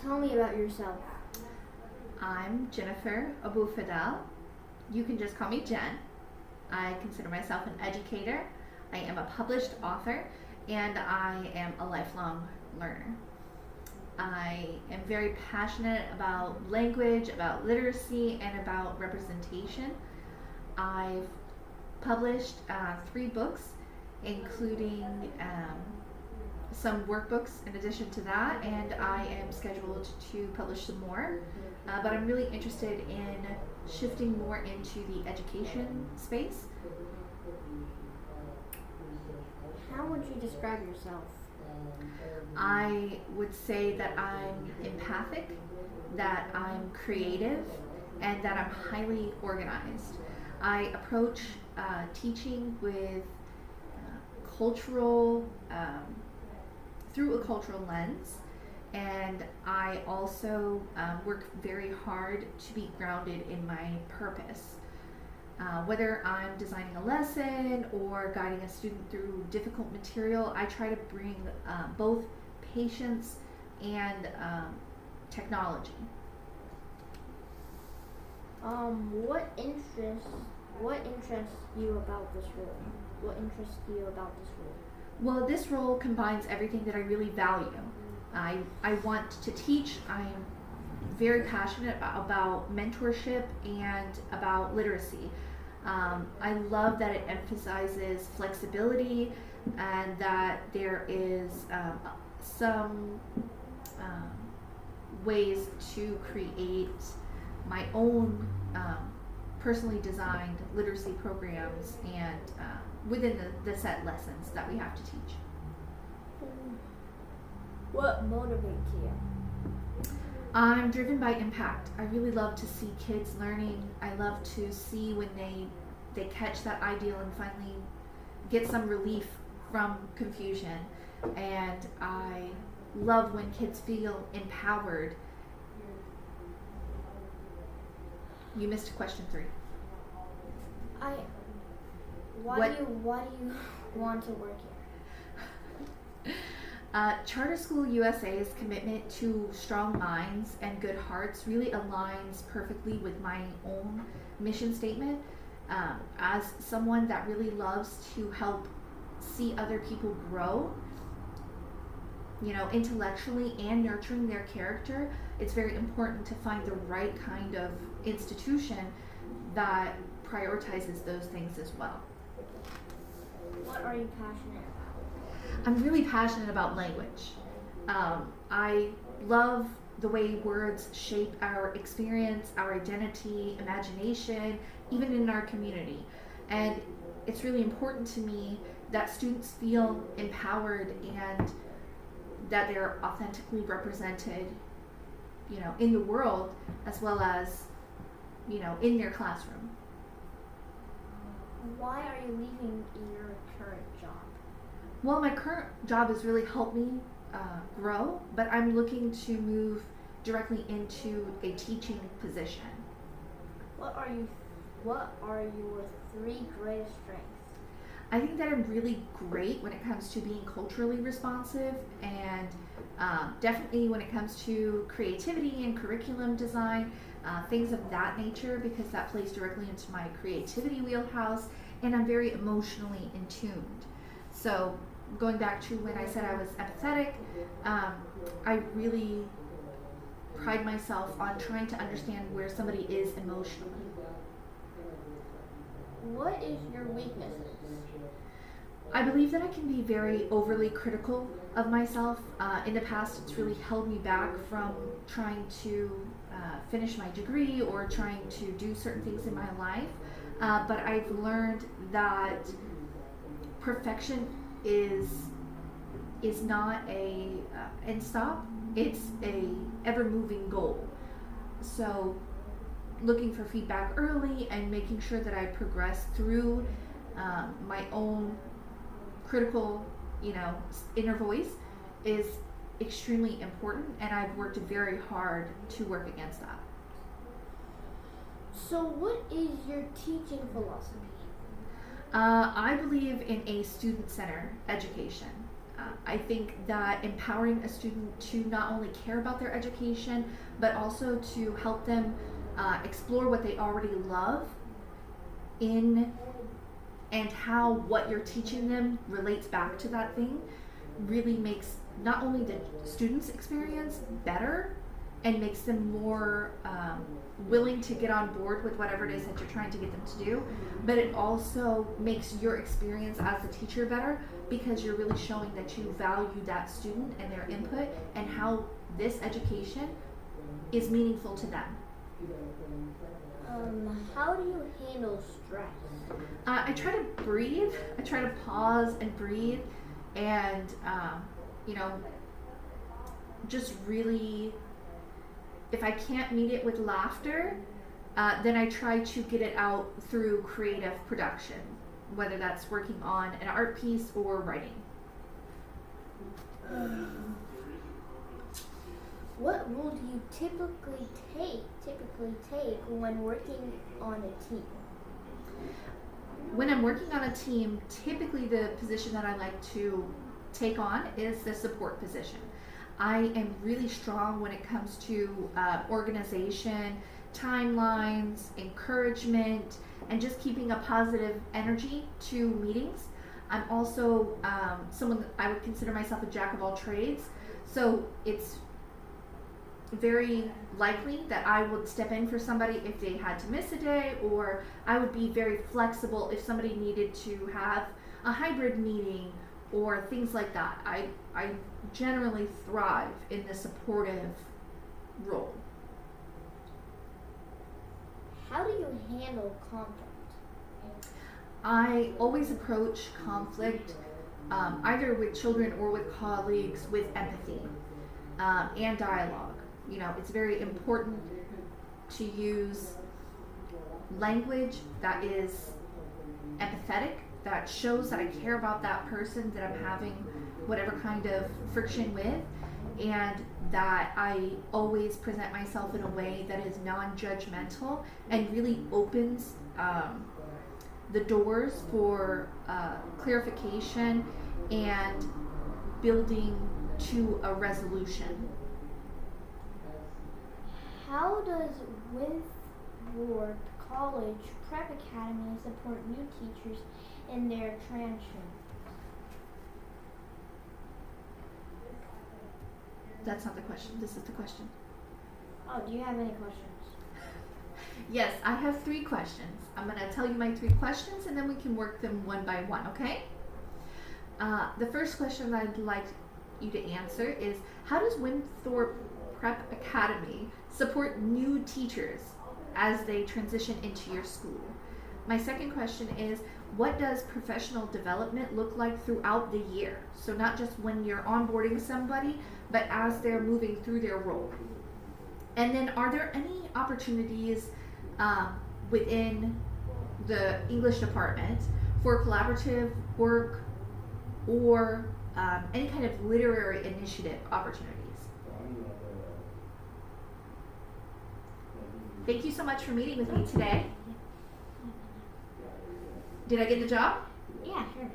Tell me about yourself. I'm Jennifer Abou-Fadel. You can just call me Jen. I consider myself an educator. I am a published author, and I am a lifelong learner. I am very passionate about language, about literacy, and about representation. I've published 3 books, including some workbooks in addition to that, and I am scheduled to publish some more. But I'm really interested in shifting more into the education space. How would you describe yourself? I would say that I'm empathic, that I'm creative, and that I'm highly organized. I approach teaching with through a cultural lens, and I also work very hard to be grounded in my purpose. Whether I'm designing a lesson or guiding a student through difficult material, I try to bring both patience and technology. What interests you about this role? What interests you about this role? Well, this role combines everything that I really value. I want to teach. I'm very passionate about mentorship and about literacy. I love that it emphasizes flexibility and that there is some ways to create my own personally designed literacy programs and within the set lessons that we have to teach. What motivates you? I'm driven by impact. I really love to see kids learning. I love to see when they catch that ideal and finally get some relief from confusion. And I love when kids feel empowered. You missed question 3. Why do you want to work here? Charter School USA's commitment to strong minds and good hearts really aligns perfectly with my own mission statement. As someone that really loves to help see other people grow, intellectually and nurturing their character, it's very important to find the right kind of institution that prioritizes those things as well. What are you passionate about? I'm really passionate about language. I love the way words shape our experience, our identity, imagination, even in our community. And it's really important to me that students feel empowered and that they're authentically represented, in the world as well as, in their classroom. Why are you leaving your current job? Well, my current job has really helped me grow, but I'm looking to move directly into a teaching position. What are your 3 greatest strengths? I think that I'm really great when it comes to being culturally responsive, and definitely when it comes to creativity and curriculum design, things of that nature, because that plays directly into my creativity wheelhouse, and I'm very emotionally in tuned. So going back to when I said I was empathetic, I really pride myself on trying to understand where somebody is emotionally. What is your weaknesses? I believe that I can be very overly critical of myself. In the past, it's really held me back from trying to finish my degree or trying to do certain things in my life. But I've learned that perfection is not a end stop. It's a ever-moving goal. So looking for feedback early and making sure that I progress through my own critical, inner voice is extremely important, and I've worked very hard to work against that. So what is your teaching philosophy? I believe in a student-centered education. I think that empowering a student to not only care about their education, but also to help them explore what they already love in and how what you're teaching them relates back to that thing really makes not only the student's experience better and makes them more willing to get on board with whatever it is that you're trying to get them to do, but it also makes your experience as a teacher better because you're really showing that you value that student and their input and how this education is meaningful to them. How do you handle stress? I try to breathe. I try to pause and breathe and, just really, if I can't meet it with laughter, then I try to get it out through creative production, whether that's working on an art piece or writing. What role do you typically take when working on a team? When I'm working on a team, typically the position that I like to take on is the support position. I am really strong when it comes to organization, timelines, encouragement, and just keeping a positive energy to meetings. I'm also someone that I would consider myself a jack of all trades, so it's very likely that I would step in for somebody if they had to miss a day, or I would be very flexible if somebody needed to have a hybrid meeting or things like that. I generally thrive in the supportive role. How do you handle conflict? I always approach conflict either with children or with colleagues with empathy and dialogue. It's very important to use language that is empathetic, that shows that I care about that person that I'm having whatever kind of friction with, and that I always present myself in a way that is non-judgmental and really opens the doors for clarification and building to a resolution. How does Winthrop College Prep Academy support new teachers in their transition? That's not the question. This is the question. Oh, do you have any questions? Yes, I have 3 questions. I'm going to tell you my 3 questions and then we can work them one by one, okay? The first question that I'd like you to answer is, how does Winthrop Prep Academy support new teachers as they transition into your school? My second question is, what does professional development look like throughout the year? So not just when you're onboarding somebody, but as they're moving through their role. And then are there any opportunities within the English department for collaborative work or any kind of literary initiative opportunities? Thank you so much for meeting with me today. Did I get the job? Yeah, sure.